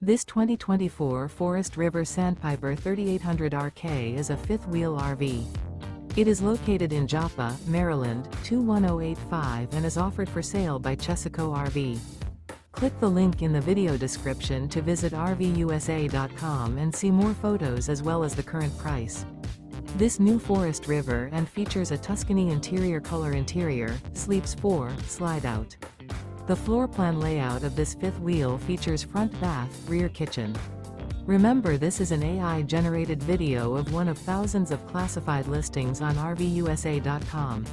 This 2024 Forest River Sandpiper 3800 RK is a fifth-wheel RV. It is located in Joppa, Maryland, 21085 and is offered for sale by Chesaco RV. Click the link in the video description to visit RVUSA.com and see more photos as well as the current price. This new Forest River and features a Tuscany Interior Color interior, sleeps 4, Slideout. The floor plan layout of this fifth wheel features front bath, rear kitchen. Remember, this is an AI-generated video of one of thousands of classified listings on RVUSA.com.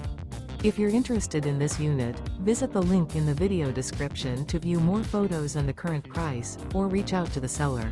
If you're interested in this unit, visit the link in the video description to view more photos and the current price, or reach out to the seller.